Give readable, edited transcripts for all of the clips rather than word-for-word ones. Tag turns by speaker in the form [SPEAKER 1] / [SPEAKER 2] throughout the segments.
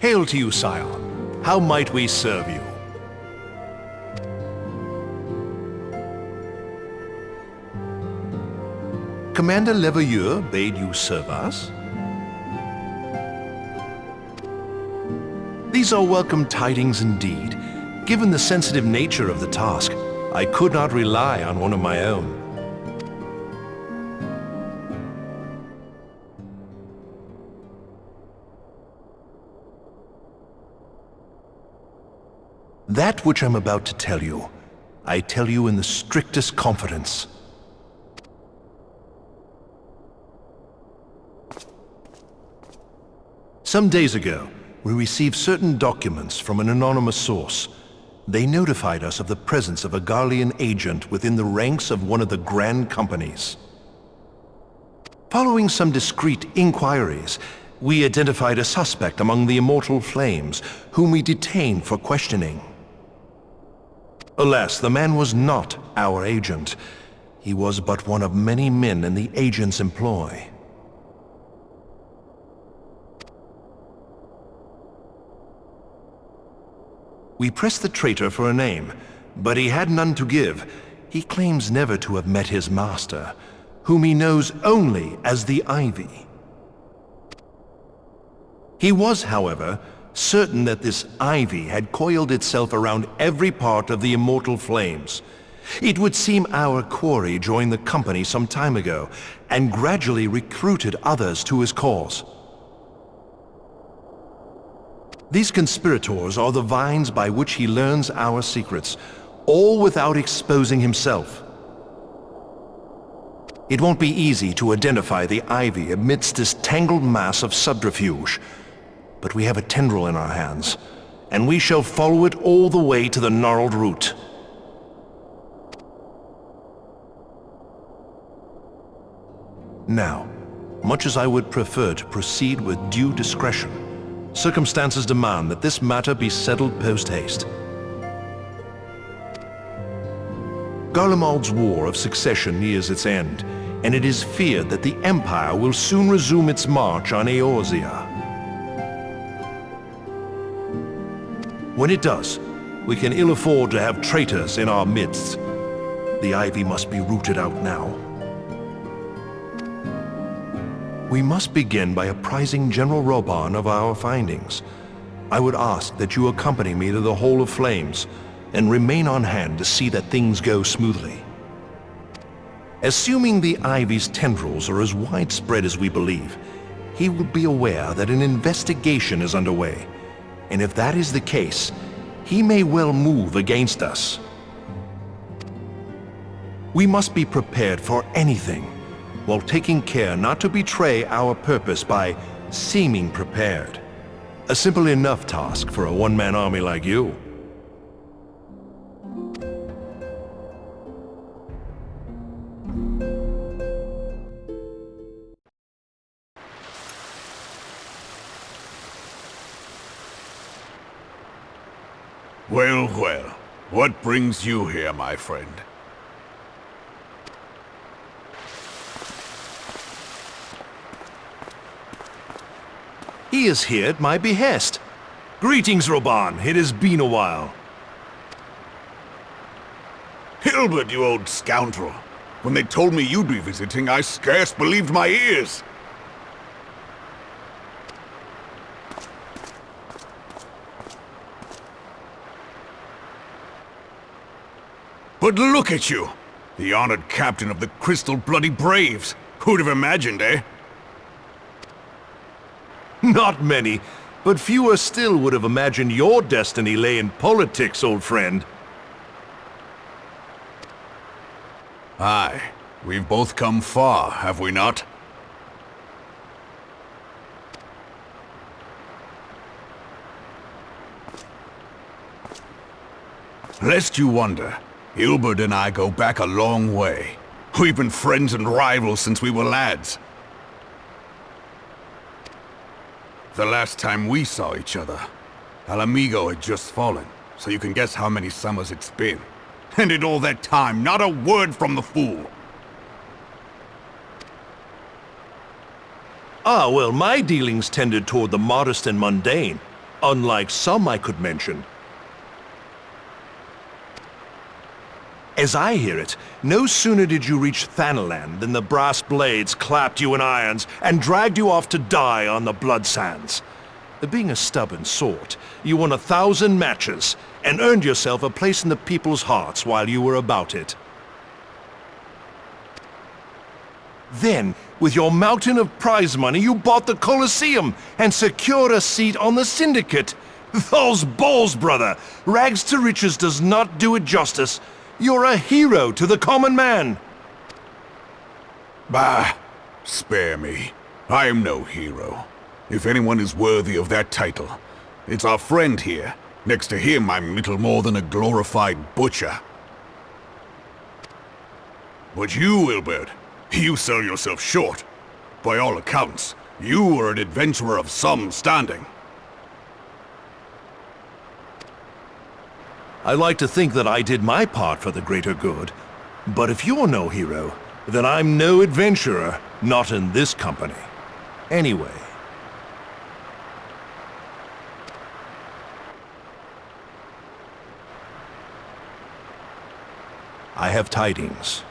[SPEAKER 1] Hail to you, Scion. How might we serve you? Commander Leveilleur bade you serve us? These are welcome tidings indeed. Given the sensitive nature of the task, I could not rely on one of my own. That which I'm about to tell you, I tell you in the strictest confidence. Some days ago, we received certain documents from an anonymous source. They notified us of the presence of a Garlean agent within the ranks of one of the Grand Companies. Following some discreet inquiries, we identified a suspect among the Immortal Flames, whom we detained for questioning. Alas, the man was not our agent. He was but one of many men in the agent's employ. We pressed the traitor for a name, but he had none to give. He claims never to have met his master, whom he knows only as the Ivy. He was, however, certain that this Ivy had coiled itself around every part of the Immortal Flames. It would seem our quarry joined the company some time ago, and gradually recruited others to his cause. These conspirators are the vines by which he learns our secrets, all without exposing himself. It won't be easy to identify the Ivy amidst this tangled mass of subterfuge, but we have a tendril in our hands, and we shall follow it all the way to the gnarled root. Now, much as I would prefer to proceed with due discretion, circumstances demand that this matter be settled post-haste. Garlemald's War of Succession nears its end, and it is feared that the Empire will soon resume its march on Eorzea. When it does, we can ill afford to have traitors in our midst. The Ivy must be rooted out now. We must begin by apprising General Roban of our findings. I would ask that you accompany me to the Hall of Flames and remain on hand to see that things go smoothly. Assuming the Ivy's tendrils are as widespread as we believe, he will be aware that an investigation is underway, and if that is the case, he may well move against us. We must be prepared for anything, while taking care not to betray our purpose by seeming prepared. A simple enough task for a one-man army like you.
[SPEAKER 2] Well, well, what brings you here, my friend?
[SPEAKER 1] He is here at my behest. Greetings, Roban. It has been a while.
[SPEAKER 2] Hilbert, you old scoundrel. When they told me you'd be visiting, I scarce believed my ears. But look at you! The honored captain of the Crystal Bloody Braves. Who'd have imagined, eh?
[SPEAKER 1] Not many, but fewer still would have imagined your destiny lay in politics, old friend.
[SPEAKER 2] Aye, we've both come far, have we not? Lest you wonder, Hilbert and I go back a long way. We've been friends and rivals since we were lads. The last time we saw each other, Alamigo had just fallen, so you can guess how many summers it's been. And in all that time, not a word from the fool.
[SPEAKER 1] Ah, well, my dealings tended toward the modest and mundane. unlike some I could mention. As I hear it, no sooner did you reach Thanaland than the brass blades clapped you in irons and dragged you off to die on the blood sands. Being a stubborn sort, you won 1,000 matches and earned yourself a place in the people's hearts while you were about it. Then, with your mountain of prize money, you bought the Colosseum and secured a seat on the Syndicate. Those balls, brother! Rags to riches does not do it justice. You're a hero to the common man.
[SPEAKER 2] Bah! Spare me. I am no hero. If anyone is worthy of that title, it's our friend here. Next to him, I'm little more than a glorified butcher. But you, Wilbert, you sell yourself short. By all accounts, you are an adventurer of some standing.
[SPEAKER 1] I like to think that I did my part for the greater good. But if you're no hero, then I'm no adventurer, not in this company. Anyway. I have tidings.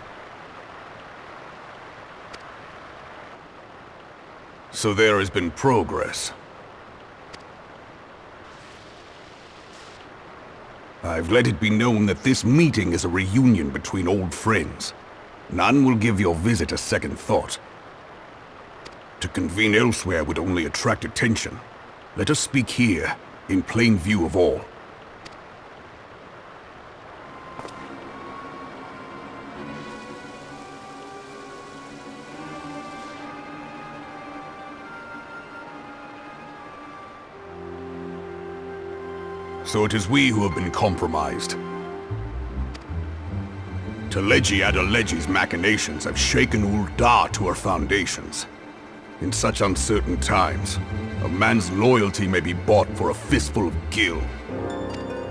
[SPEAKER 2] So there has been progress. I've let it be known that this meeting is a reunion between old friends. None will give your visit a second thought. To convene elsewhere would only attract attention. Let us speak here, in plain view of all. So it is we who have been compromised. Teleji Adeleji's machinations have shaken Ul'dah to her foundations. In such uncertain times, a man's loyalty may be bought for a fistful of gil.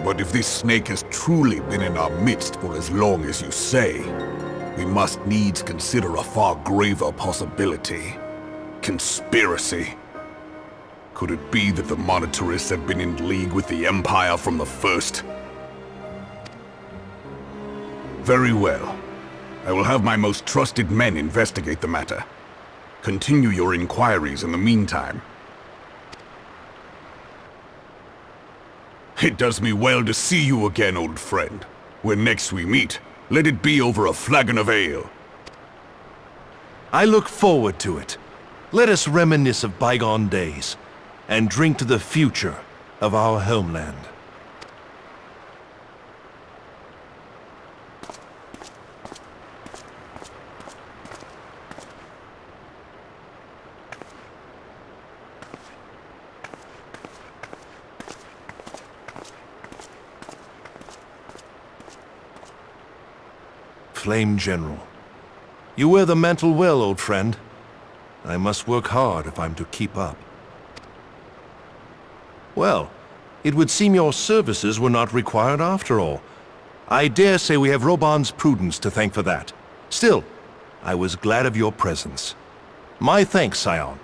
[SPEAKER 2] But if this snake has truly been in our midst for as long as you say, we must needs consider a far graver possibility. Conspiracy. Could it be that the monetarists have been in league with the Empire from the first? Very well. I will have my most trusted men investigate the matter. Continue your inquiries in the meantime. It does me well to see you again, old friend. When next we meet, let it be over a flagon of ale.
[SPEAKER 1] I look forward to it. Let us reminisce of bygone days and drink to the future of our homeland. Flame General, you wear the mantle well, old friend. I must work hard if I'm to keep up. Well, it would seem your services were not required after all. I dare say we have Roban's prudence to thank for that. Still, I was glad of your presence. My thanks, Scion.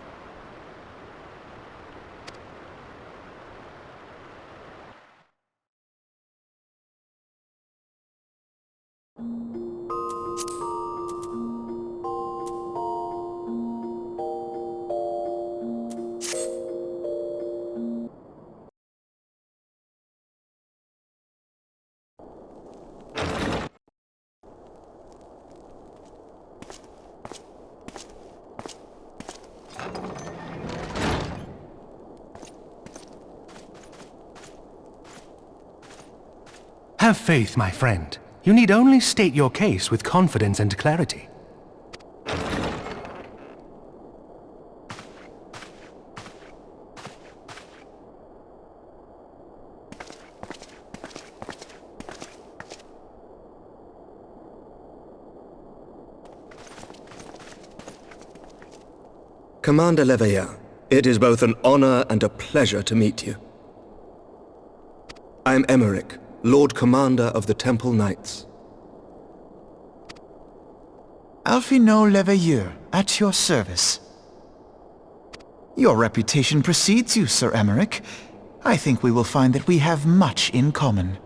[SPEAKER 3] Have faith, my friend. You need only state your case with confidence and clarity.
[SPEAKER 4] Commander Leveilleur, it is both an honor and a pleasure to meet you. I am Emmerich, Lord Commander of the Temple Knights.
[SPEAKER 5] Alphino Leveilleur, at your service. Your reputation precedes you, Sir Emmerich. I think we will find that we have much in common.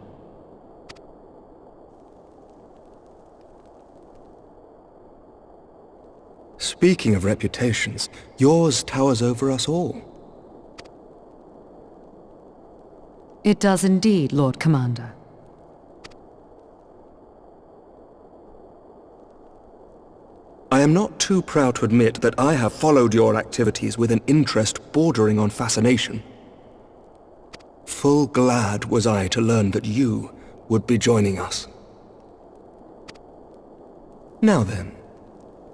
[SPEAKER 4] Speaking of reputations, yours towers over us all.
[SPEAKER 6] It does indeed, Lord Commander.
[SPEAKER 4] I am not too proud to admit that I have followed your activities with an interest bordering on fascination. Full glad was I to learn that you would be joining us. Now then,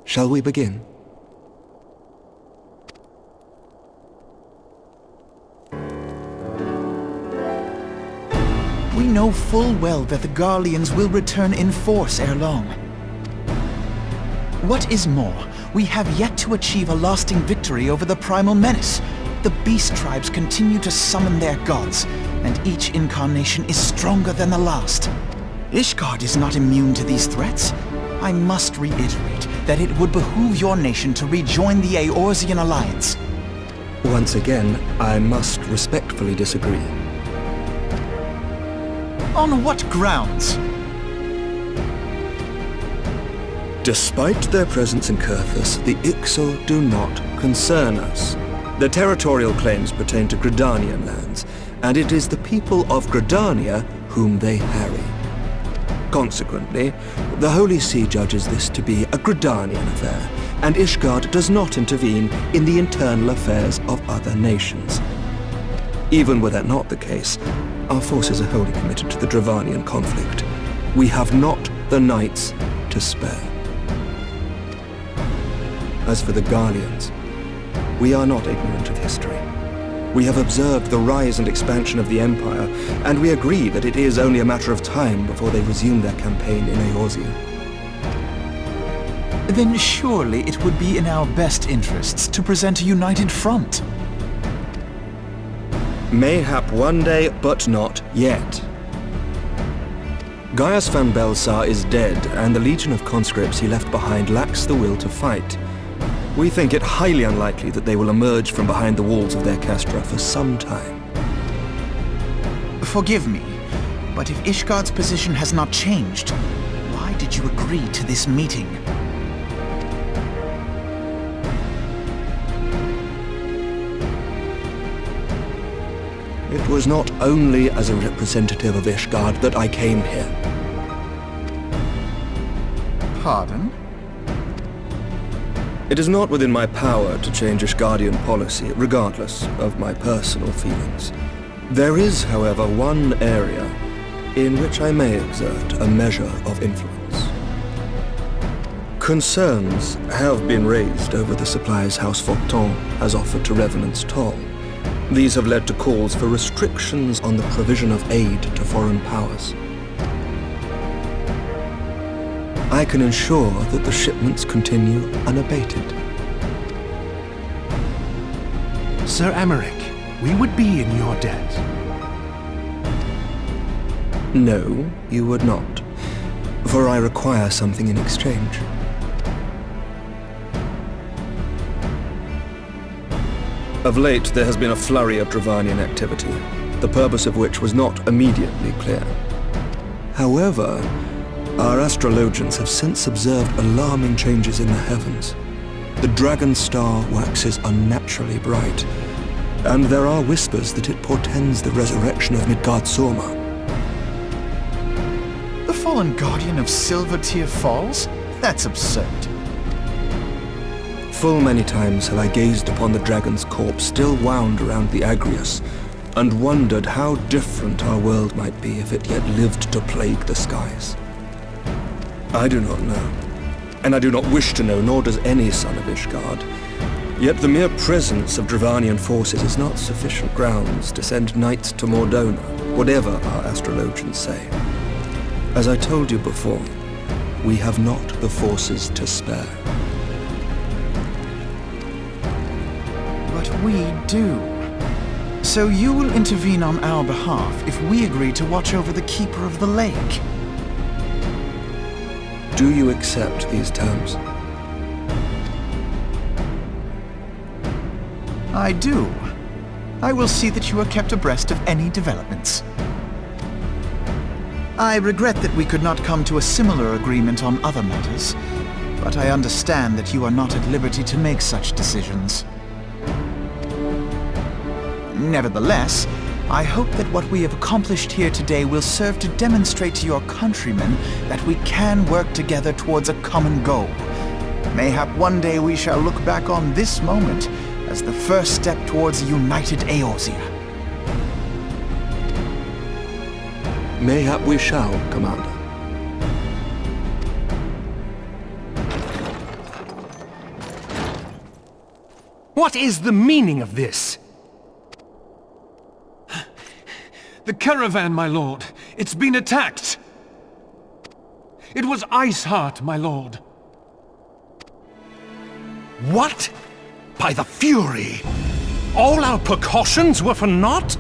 [SPEAKER 4] shall we begin?
[SPEAKER 5] We know full well that the Garleans will return in force ere long. What is more, we have yet to achieve a lasting victory over the primal menace. The beast tribes continue to summon their gods, and each incarnation is stronger than the last. Ishgard is not immune to these threats. I must reiterate that it would behoove your nation to rejoin the Eorzean alliance.
[SPEAKER 4] Once again, I must respectfully disagree.
[SPEAKER 5] On what grounds?
[SPEAKER 4] Despite their presence in Kurthus, the Ixal do not concern us. Their territorial claims pertain to Gridanian lands, and it is the people of Gridania whom they harry. Consequently, the Holy See judges this to be a Gridanian affair, and Ishgard does not intervene in the internal affairs of other nations. Even were that not the case, our forces are wholly committed to the Dravanian conflict. We have not the knights to spare. As for the Garleans, we are not ignorant of history. We have observed the rise and expansion of the Empire, and we agree that it is only a matter of time before they resume their campaign in Eorzea.
[SPEAKER 5] Then surely it would be in our best interests to present a united front.
[SPEAKER 4] Mayhap one day, but not yet. Gaius van Belsar is dead, and the legion of conscripts he left behind lacks the will to fight. We think it highly unlikely that they will emerge from behind the walls of their castra for some time.
[SPEAKER 5] Forgive me, but if Ishgard's position has not changed, why did you agree to this meeting?
[SPEAKER 4] It was not only as a representative of Ishgard that I came here.
[SPEAKER 5] Pardon?
[SPEAKER 4] It is not within my power to change Ishgardian policy, regardless of my personal feelings. There is, however, one area in which I may exert a measure of influence. Concerns have been raised over the supplies House Fortin has offered to Revenant's Toll. These have led to calls for restrictions on the provision of aid to foreign powers. I can ensure that the shipments continue unabated.
[SPEAKER 3] Sir Emmerich, we would be in your debt.
[SPEAKER 4] No, you would not, for I require something in exchange. Of late, there has been a flurry of Dravanian activity, the purpose of which was not immediately clear. However, our astrologians have since observed alarming changes in the heavens. The dragon star waxes unnaturally bright, and there are whispers that it portends the resurrection of Midgard-Sorma.
[SPEAKER 5] The fallen guardian of Silvertear Falls? That's absurd.
[SPEAKER 4] Full many times have I gazed upon the dragon's corpse still wound around the Agrius, and wondered how different our world might be if it yet lived to plague the skies. I do not know, and I do not wish to know, nor does any son of Ishgard. Yet the mere presence of Dravanian forces is not sufficient grounds to send knights to Mordona, whatever our astrologians say. As I told you before, we have not the forces to spare.
[SPEAKER 5] But we do. So you will intervene on our behalf if we agree to watch over the Keeper of the Lake.
[SPEAKER 4] Do you accept these terms?
[SPEAKER 5] I do. I will see that you are kept abreast of any developments. I regret that we could not come to a similar agreement on other matters, but I understand that you are not at liberty to make such decisions. Nevertheless, I hope that what we have accomplished here today will serve to demonstrate to your countrymen that we can work together towards a common goal. Mayhap one day we shall look back on this moment as the first step towards a united Eorzea.
[SPEAKER 4] Mayhap we shall, Commander.
[SPEAKER 3] What is the meaning of this?
[SPEAKER 7] The caravan, my lord. It's been attacked. It was Ice Heart, my lord.
[SPEAKER 3] What? By the Fury! All our precautions were for naught?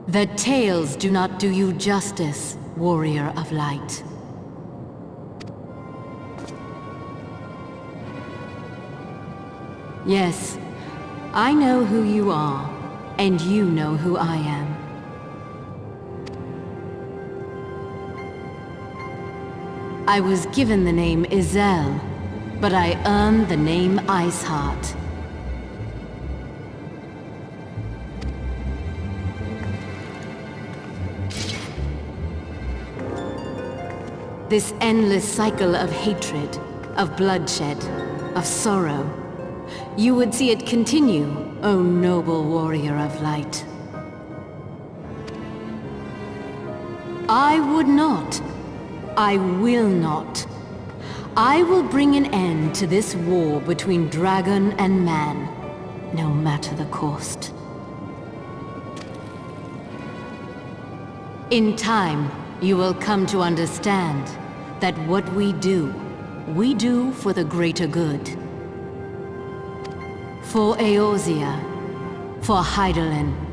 [SPEAKER 6] The tales do not do you justice, warrior of light. Yes, I know who you are, and you know who I am. I was given the name Izel but I earned the name Iceheart. This endless cycle of hatred, of bloodshed, of sorrow. You would see it continue, O noble warrior of light. I would not. I will not. I will bring an end to this war between dragon and man, no matter the cost. In time, you will come to understand that what we do for the greater good. For Eorzea, for Hydaelyn.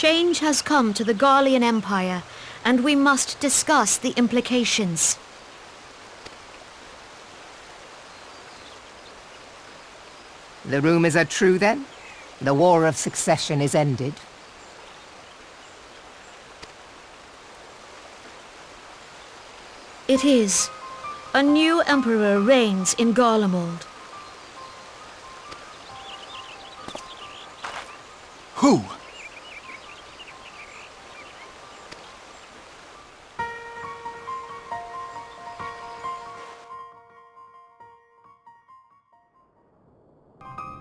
[SPEAKER 8] Change has come to the Garlean Empire, and we must discuss the implications.
[SPEAKER 9] The rumors are true, then? The War of Succession is ended?
[SPEAKER 8] It is. A new emperor reigns in Garlemald.
[SPEAKER 5] Who?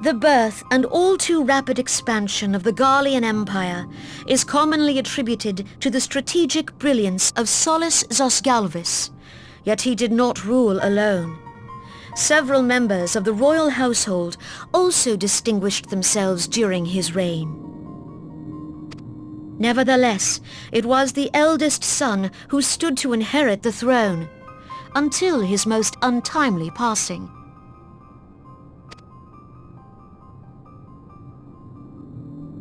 [SPEAKER 8] The birth and all too rapid expansion of the Garlean Empire is commonly attributed to the strategic brilliance of Solus Zosgalvis, yet he did not rule alone. Several members of the royal household also distinguished themselves during his reign. Nevertheless, it was the eldest son who stood to inherit the throne, until his most untimely passing.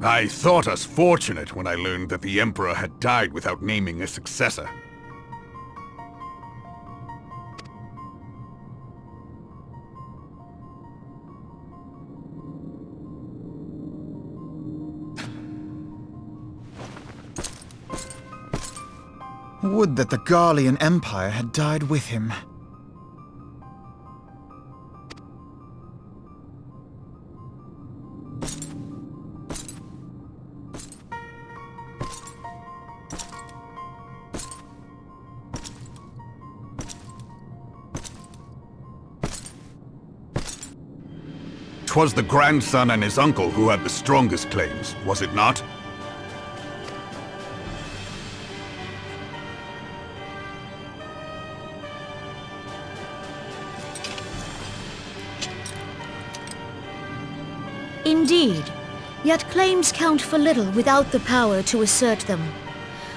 [SPEAKER 2] I thought us fortunate when I learned that the Emperor had died without naming a successor.
[SPEAKER 5] Would that the Garlean Empire had died with him.
[SPEAKER 2] Twas the grandson and his uncle who had the strongest claims, was it not?
[SPEAKER 8] Indeed, yet claims count for little without the power to assert them.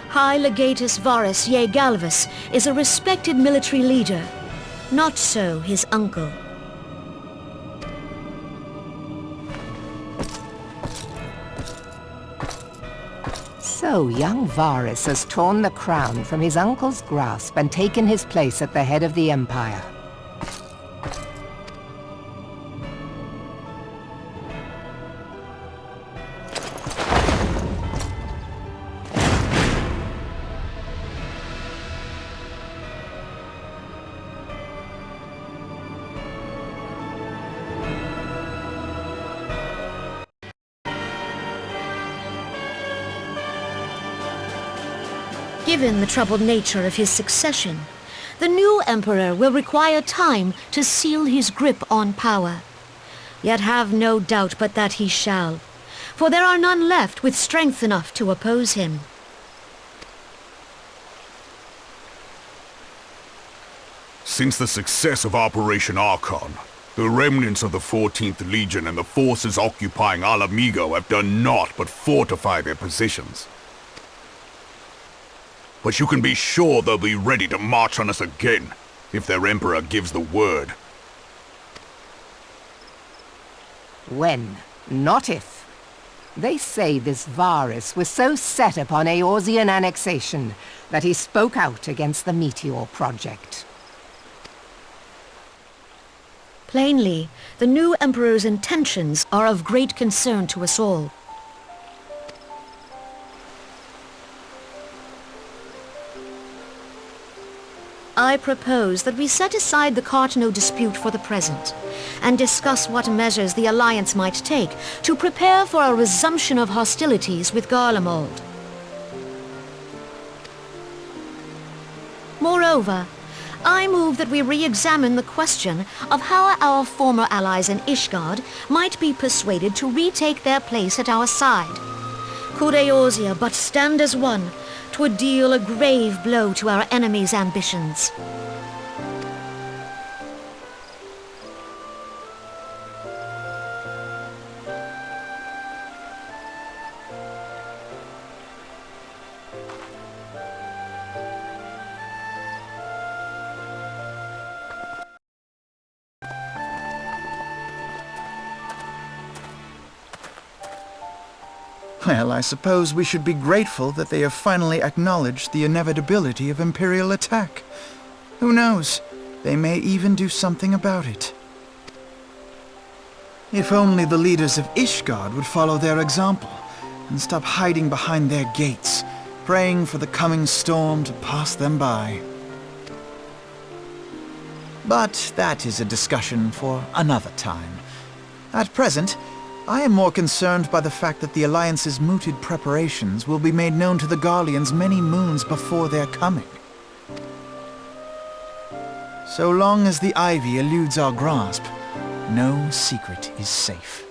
[SPEAKER 8] High Legatus Varus Ye Galvus is a respected military leader, not so his uncle.
[SPEAKER 9] So young Varus has torn the crown from his uncle's grasp and taken his place at the head of the Empire.
[SPEAKER 8] Given the troubled nature of his succession, the new emperor will require time to seal his grip on power. Yet have no doubt but that he shall, for there are none left with strength enough to oppose him.
[SPEAKER 2] Since the success of Operation Archon, the remnants of the 14th Legion and the forces occupying Alamigo have done naught but fortify their positions. But you can be sure they'll be ready to march on us again, if their Emperor gives the word.
[SPEAKER 9] When, not if. They say this Varus was so set upon Eorzean annexation that he spoke out against the Meteor Project.
[SPEAKER 8] Plainly, the new emperor's intentions are of great concern to us all. I propose that we set aside the Cartno dispute for the present, and discuss what measures the Alliance might take to prepare for a resumption of hostilities with Garlemald. Moreover, I move that we re-examine the question of how our former allies in Ishgard might be persuaded to retake their place at our side. Could Eorzea but stand as one, 'Twould deal a grave blow to our enemy's ambitions.
[SPEAKER 5] Well, I suppose we should be grateful that they have finally acknowledged the inevitability of Imperial attack. Who knows? They may even do something about it. If only the leaders of Ishgard would follow their example and stop hiding behind their gates, praying for the coming storm to pass them by. But that is a discussion for another time. At present, I am more concerned by the fact that the Alliance's mooted preparations will be made known to the Garleans many moons before their coming. So long as the ivy eludes our grasp, no secret is safe.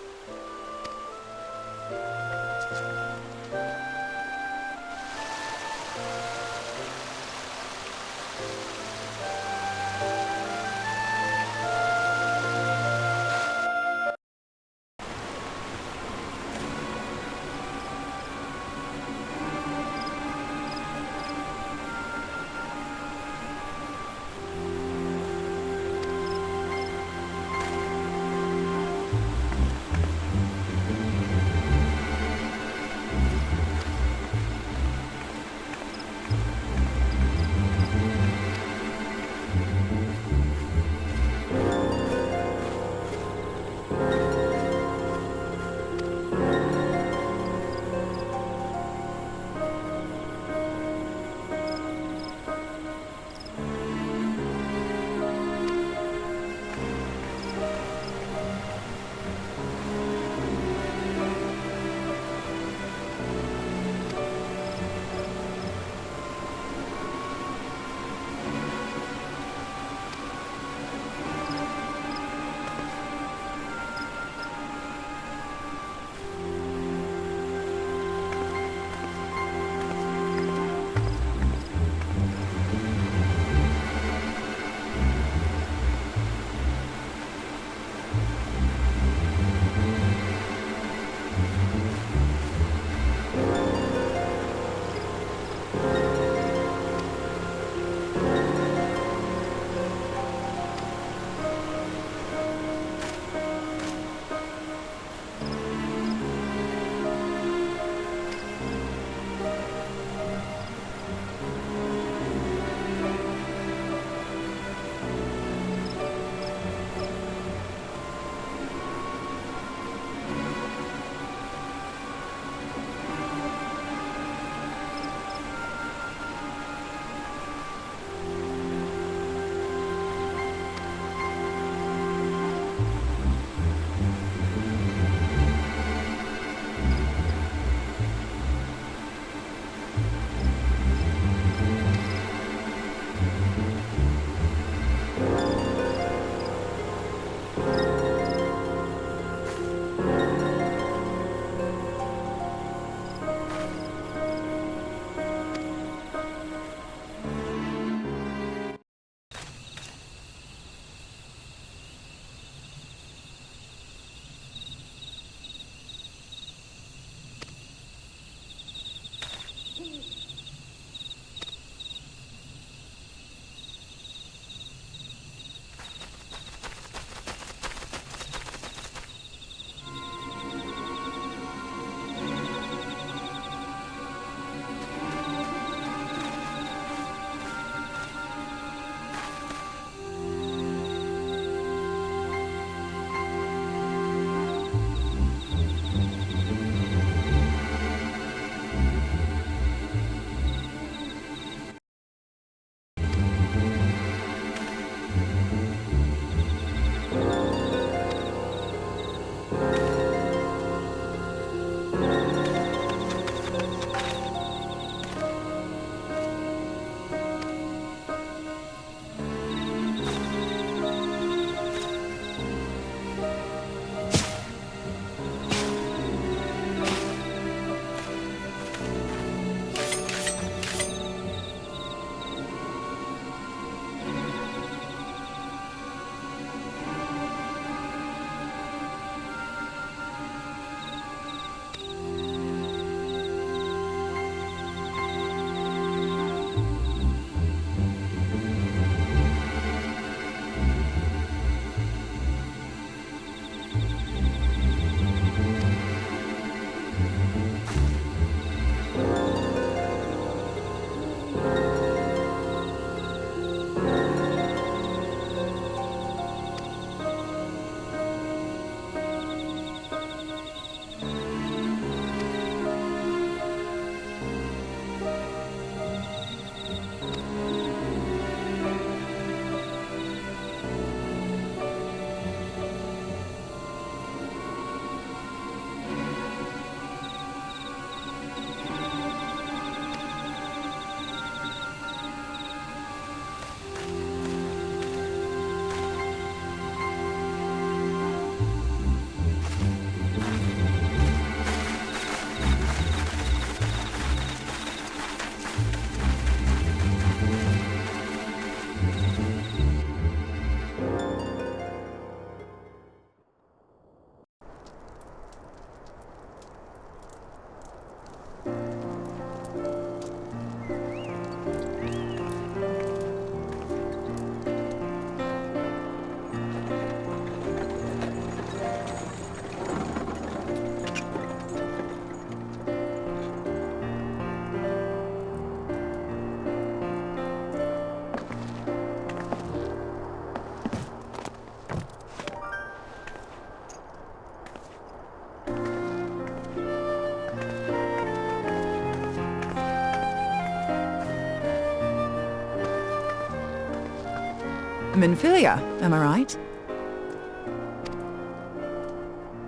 [SPEAKER 10] Minfilia, am I right?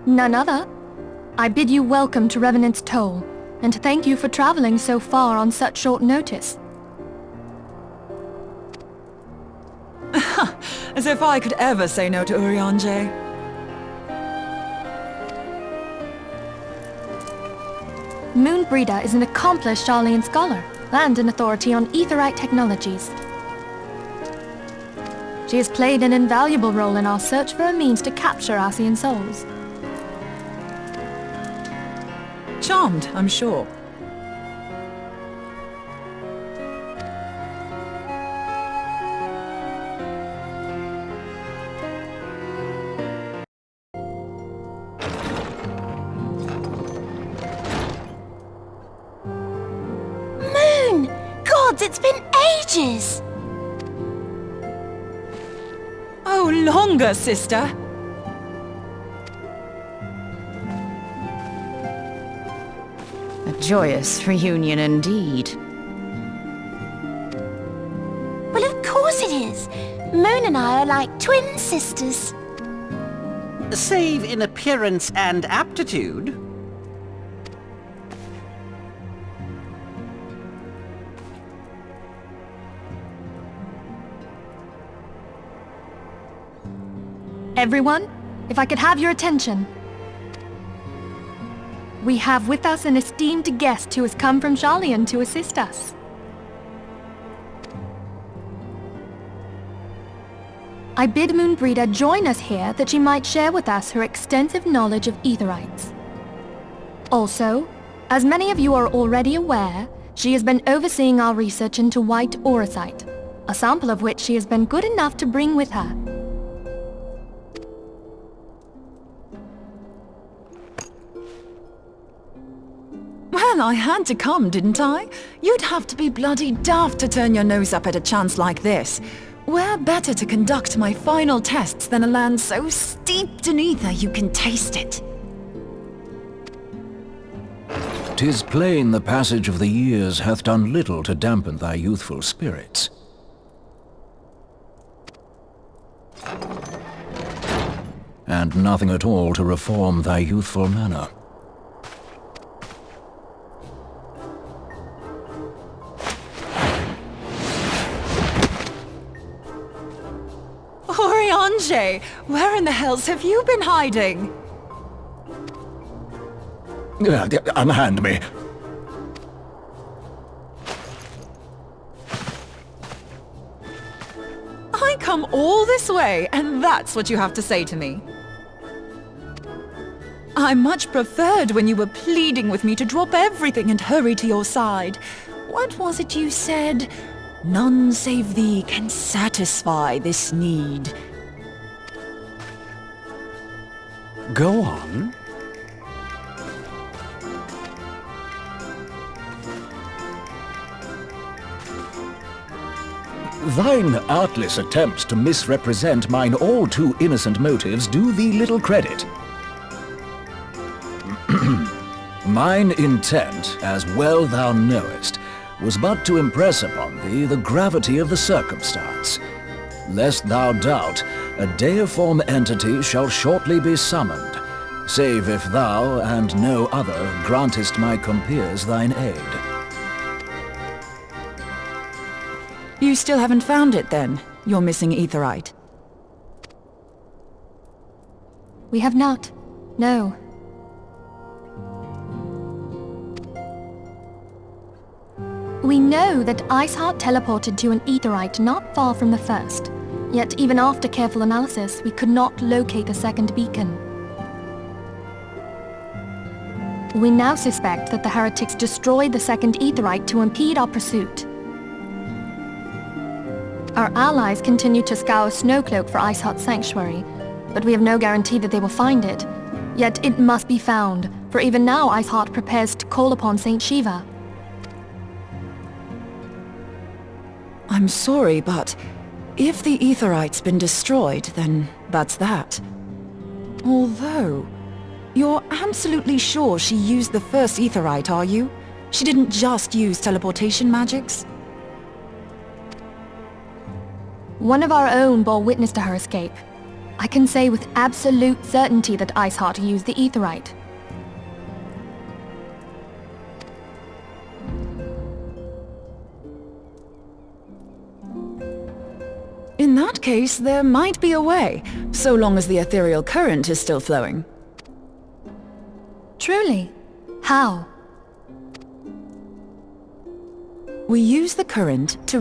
[SPEAKER 11] None other. I bid you welcome to Revenant's Toll, and thank you for traveling so far on such short notice.
[SPEAKER 10] As if I could ever say no to Urianger.
[SPEAKER 11] Moonbreeder is an accomplished Sharlayan scholar, and an authority on aetherite technologies. She has played an invaluable role in our search for a means to capture Ascian souls.
[SPEAKER 10] Charmed, I'm sure.
[SPEAKER 12] Moon! Gods, it's been ages!
[SPEAKER 10] Oh, longer, sister!
[SPEAKER 13] A joyous reunion indeed.
[SPEAKER 12] Well, of course it is. Moon and I are like twin sisters.
[SPEAKER 14] Save in appearance and aptitude.
[SPEAKER 11] Everyone, if I could have your attention. We have with us an esteemed guest who has come from Sharlayan to assist us. I bid Moonbreeder join us here that she might share with us her extensive knowledge of aetherites. Also, as many of you are already aware, she has been overseeing our research into white auracite, a sample of which she has been good enough to bring with her.
[SPEAKER 10] Well, I had to come, didn't I? You'd have to be bloody daft to turn your nose up at a chance like this. Where better to conduct my final tests than a land so steeped in ether you can taste it?
[SPEAKER 15] 'Tis plain the passage of the years hath done little to dampen thy youthful spirits. And nothing at all to reform thy youthful manner.
[SPEAKER 10] Urianger, where in the hells have you been hiding?
[SPEAKER 15] Unhand me.
[SPEAKER 10] I come all this way, and that's what you have to say to me. I much preferred when you were pleading with me to drop everything and hurry to your side. What was it you said? None save thee can satisfy this need.
[SPEAKER 15] Go on. Thine artless attempts to misrepresent mine all too innocent motives do thee little credit. Mine intent, as well thou knowest, was but to impress upon thee the gravity of the circumstance. Lest thou doubt, a deiform entity shall shortly be summoned, save if thou and no other grantest my compeers thine aid.
[SPEAKER 10] You still haven't found it then, your missing aetherite?
[SPEAKER 11] We have not. No. We know that Iceheart teleported to an aetherite not far from the first. Yet even after careful analysis, we could not locate the second beacon. We now suspect that the heretics destroyed the second aetherite to impede our pursuit. Our allies continue to scour Snowcloak for Iceheart's sanctuary, but we have no guarantee that they will find it. Yet it must be found, for even now Iceheart prepares to call upon Saint Shiva.
[SPEAKER 10] I'm sorry, but if the aetherite's been destroyed, then that's that. Although, you're absolutely sure she used the first aetherite, are you? She didn't just use teleportation magics?
[SPEAKER 11] One of our own bore witness to her escape. I can say with absolute certainty that Iceheart used the aetheryte.
[SPEAKER 10] In that case, there might be a way, so long as the ethereal current is still flowing.
[SPEAKER 11] Truly? How?
[SPEAKER 10] We use the current to